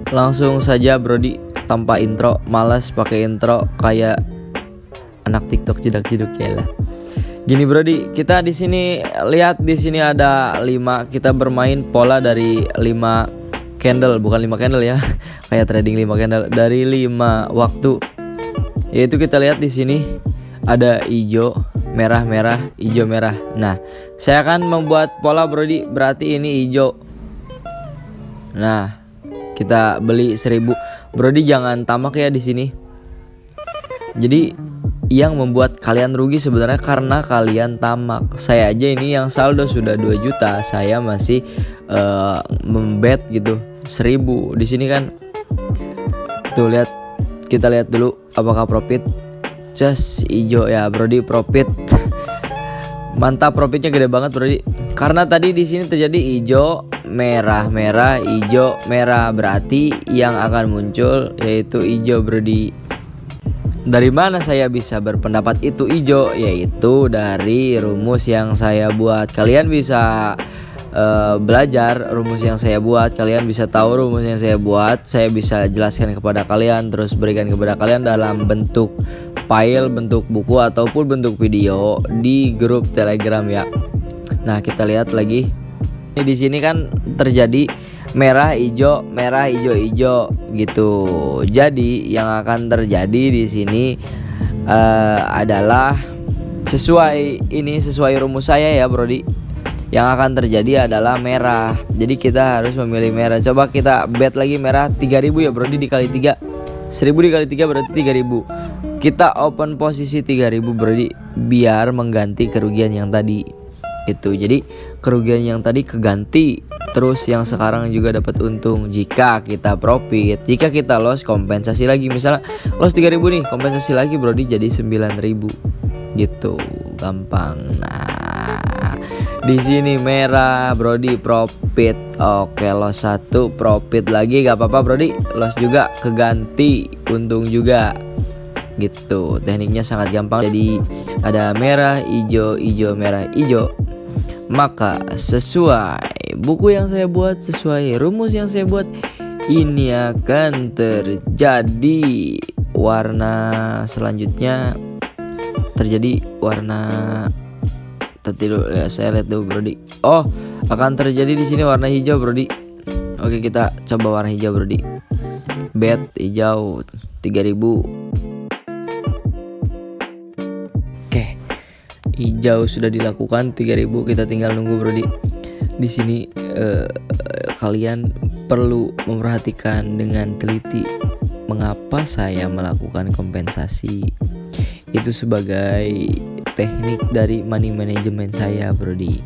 Langsung saja Brody, tanpa intro, malas pakai intro kayak anak TikTok jedak-jeduk ya lah. Gini Brody, kita di sini lihat di sini ada 5, kita bermain pola dari 5 candle, bukan 5 candle ya. Kayak trading 5 candle dari 5 waktu. Yaitu kita lihat di sini ada hijau, merah, merah, hijau, merah. Nah, saya akan membuat pola Brody, berarti ini hijau. Nah, kita beli 1000. Brody jangan tamak ya di sini. Jadi yang membuat kalian rugi sebenarnya karena kalian tamak. Saya aja ini yang saldo sudah 2 juta, saya masih membet gitu 1000 di sini kan. Tuh lihat, kita lihat dulu apakah profit. Just hijau ya Brody, profit. Mantap, profitnya gede banget Brody. Karena tadi di sini terjadi hijau, merah, merah, hijau, merah, berarti yang akan muncul yaitu hijau Brody. Dari mana saya bisa berpendapat itu hijau? Yaitu dari rumus yang saya buat. Kalian bisa belajar rumus yang saya buat, kalian bisa tahu rumus yang saya buat, saya bisa jelaskan kepada kalian, terus berikan kepada kalian dalam bentuk file, bentuk buku ataupun bentuk video di grup Telegram ya. Nah, kita lihat lagi. Ini di sini kan terjadi merah, hijau, merah, hijau, hijau gitu. Jadi yang akan terjadi di sini adalah sesuai rumus saya ya Brody. Yang akan terjadi adalah merah. Jadi kita harus memilih merah. Coba kita bet lagi merah 3000 ya Brody, dikali 3. 1000 dikali 3 berarti 3000. Kita open posisi 3000 Brody biar mengganti kerugian yang tadi. Itu. Jadi kerugian yang tadi keganti, terus yang sekarang juga dapat untung jika kita profit. Jika kita loss, kompensasi lagi. Misalnya loss 3000 nih, kompensasi lagi Brody jadi 9000. Gitu, gampang. Nah, di sini merah Brody profit. Oke, loss 1, profit lagi, gak apa-apa Brody. Loss juga keganti, untung juga. Gitu, tekniknya sangat gampang. Jadi ada merah, hijau, hijau, merah, hijau. Maka sesuai buku yang saya buat, sesuai rumus yang saya buat, ini akan terjadi warna selanjutnya. Terjadi warna dulu ya, saya lihat dulu Brody. Oh, akan terjadi di sini warna hijau Brody. Oke, kita coba warna hijau Brody. Bet hijau 3000. Oke, hijau sudah dilakukan 3000. Kita tinggal nunggu Brody. Di sini kalian perlu memperhatikan dengan teliti mengapa saya melakukan kompensasi. Itu sebagai teknik dari money management saya Brody.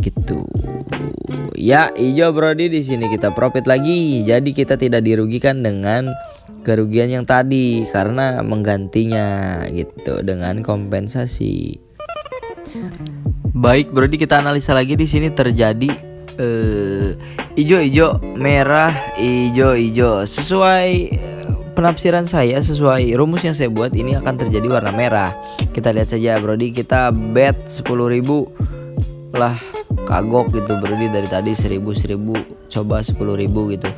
Gitu. Ya, hijau Brody, di sini kita profit lagi. Jadi kita tidak dirugikan dengan kerugian yang tadi karena menggantinya gitu dengan kompensasi. Baik Brody, kita analisa lagi. Di sini terjadi hijau, hijau, merah, hijau, hijau. Sesuai penafsiran saya, sesuai rumus yang saya buat, ini akan terjadi warna merah. Kita lihat saja Brody, kita bet 10.000 lah, kagok gitu Brody. Dari tadi 1000, coba 10.000 gitu.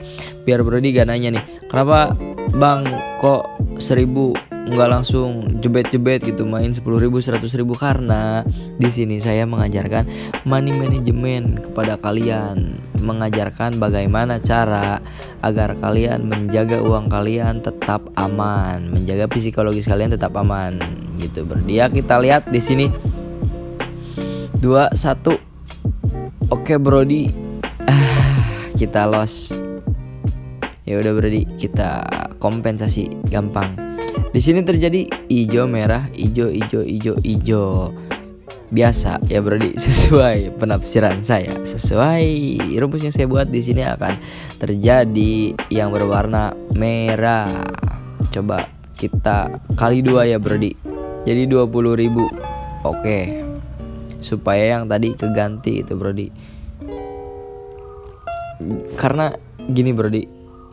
Biar Brody gak nanya nih, kenapa bang kok 1000 nggak langsung jebet-jebet gitu, main 10.000, 100.000. Karena di sini saya mengajarkan money management kepada kalian, mengajarkan bagaimana cara agar kalian menjaga uang kalian tetap aman, menjaga psikologis kalian tetap aman gitu. Berdia kita lihat di sini 21. Oke Brody, kita loss. Ya udah Brody, kita kompensasi gampang. Di sini terjadi hijau, merah, hijau, hijau, hijau, hijau. Biasa ya Brody, sesuai penafsiran saya, sesuai rumus yang saya buat, di sini akan terjadi yang berwarna merah. Coba kita kali 2 ya Brody. Jadi 20.000. Oke. Supaya yang tadi keganti itu Brody. Karena gini Brody,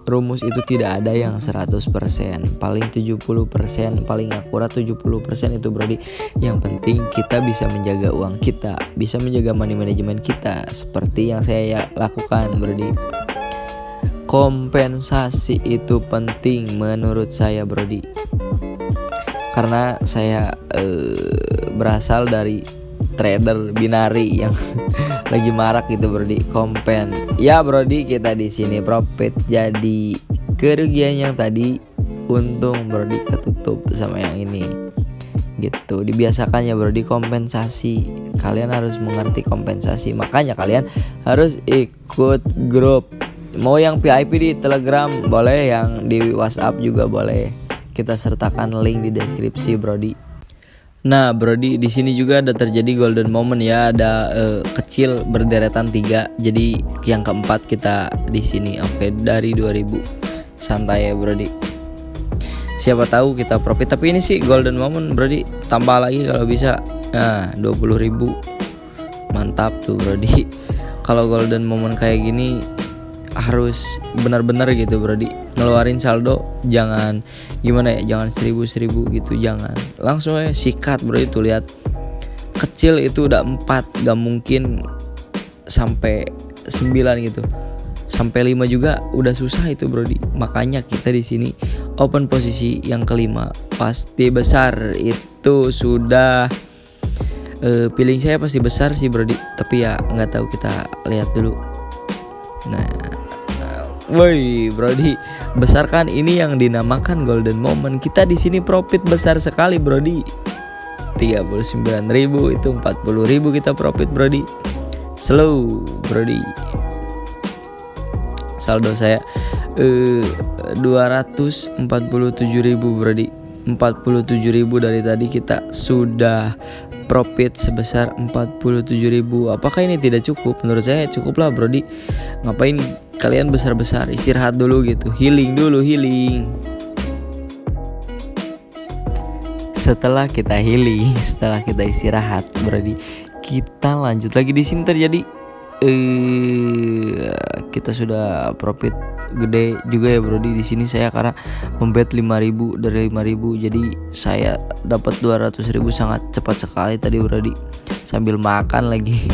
rumus itu tidak ada yang 100%, paling 70%, paling akurat 70% itu Brody. Yang penting kita bisa menjaga uang kita, bisa menjaga money management kita seperti yang saya lakukan Brody. kompensasi itu penting menurut saya Brodi. Karena saya berasal dari trader binari yang lagi marak gitu Brodi. Ya Brodi, kita di sini profit, jadi kerugian yang tadi untung Brodi ketutup sama yang ini gitu. Dibiasakan ya Brodi kompensasi. Kalian harus mengerti kompensasi, makanya kalian harus ikut grup. Mau yang VIP di Telegram boleh, yang di WhatsApp juga boleh. Kita sertakan link di deskripsi Brodi. Nah Brodi, di sini juga ada terjadi golden moment ya. Ada kecil berderetan 3. Jadi yang keempat kita di sini. Oke, dari 2000. Santai ya Brodi. Siapa tahu kita profit. Tapi ini sih golden moment Brodi. Tambah lagi kalau bisa. Nah 20.000. Mantap tuh Brodi. Kalau golden moment kayak gini harus benar-benar gitu Brodi. Ngeluarin saldo jangan gimana ya, jangan 1000 gitu, jangan langsung aja sikat Brodi. Tuh lihat, kecil itu udah 4, gak mungkin sampai 9 gitu. Sampai 5 juga udah susah itu Brodi. Makanya kita di sini open posisi yang kelima pasti besar. Itu sudah feeling saya pasti besar sih Brodi. Tapi ya nggak tahu, kita lihat dulu. Nah, woi Brodi, besar kan, ini yang dinamakan golden moment. Kita di sini profit besar sekali Brodi. 39.000 itu 40.000 kita profit Brodi. Slow Brodi. Saldo saya 247.000 Brodi. 47.000 dari tadi kita sudah profit sebesar 47.000. Apakah ini tidak cukup? Menurut saya cukup lah Brodi. Ngapain kalian besar-besar, istirahat dulu gitu, healing dulu, healing. Setelah kita healing, setelah kita istirahat Brodi, kita lanjut lagi. Di sini terjadi kita sudah profit gede juga ya Brodi. Di sini saya karena membet 5.000 dari 5.000, jadi saya dapat 200.000 sangat cepat sekali tadi Brodi, sambil makan lagi.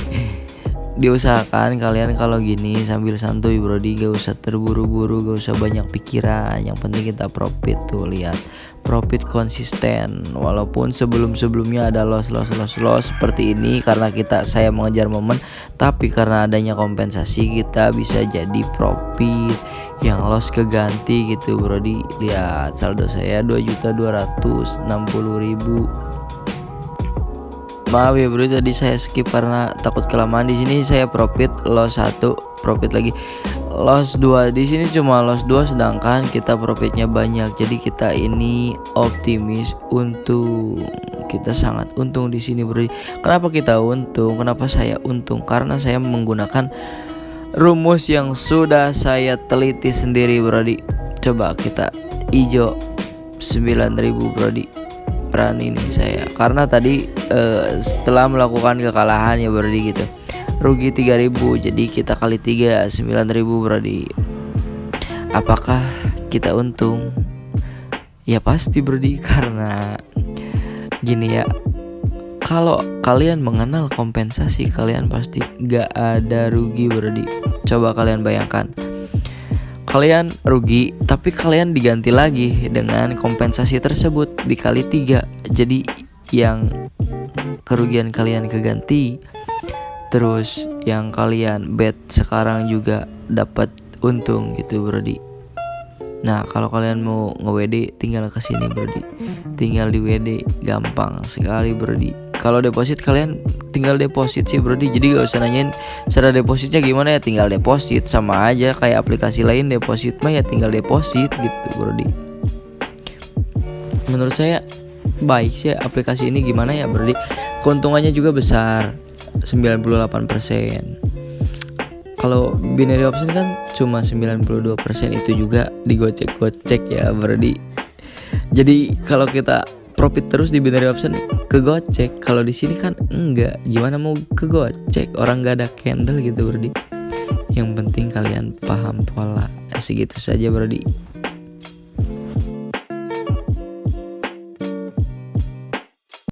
Diusahakan kalian kalau gini sambil santuy Brodi, gak usah terburu-buru, gak usah banyak pikiran. Yang penting kita profit. Tuh lihat, profit konsisten walaupun sebelumnya ada loss seperti ini, karena saya mengejar momen. Tapi karena adanya kompensasi kita bisa jadi profit, yang loss keganti gitu Brodi. Lihat saldo saya 2.260.000. Maaf ya Bro, tadi saya skip karena takut kelamaan. Di sini saya profit loss 1, profit lagi loss 2. Di sini cuma loss 2 sedangkan kita profitnya banyak. Jadi kita ini optimis untung. Kita sangat untung di sini Bro. Kenapa kita untung? Kenapa saya untung? Karena saya menggunakan rumus yang sudah saya teliti sendiri Brodi. Coba kita hijau 9.000 Brodi. Berani nih saya, karena tadi setelah melakukan kekalahan ya Brodi gitu, rugi 3.000, jadi kita kali 3 9.000 Brodi. Apakah kita untung? Ya pasti Brodi, karena gini ya, kalau kalian mengenal kompensasi kalian pasti gak ada rugi Brodi. Coba kalian bayangkan, kalian rugi tapi kalian diganti lagi dengan kompensasi tersebut dikali 3. Jadi yang kerugian kalian keganti, terus yang kalian bet sekarang juga dapat untung gitu Brodi. Nah kalau kalian mau nge-WD tinggal kesini Brodi, tinggal di WD, gampang sekali Brodi. Kalau deposit kalian tinggal deposit sih Brodi, jadi gak usah nanyain cara depositnya gimana ya, tinggal deposit. Sama aja kayak aplikasi lain, deposit mah ya tinggal deposit gitu Brodi. Menurut saya baik sih aplikasi ini. Gimana ya Brodi, keuntungannya juga besar 98%. Kalau binary option kan cuma 92%, itu juga digocek-gocek ya Brodi. Jadi kalau kita profit terus di binary option kegocek, kalau di sini kan enggak. Gimana mau kegocek, orang gak ada candle gitu Brodi. Yang penting kalian paham pola. Segitu saja Brodi.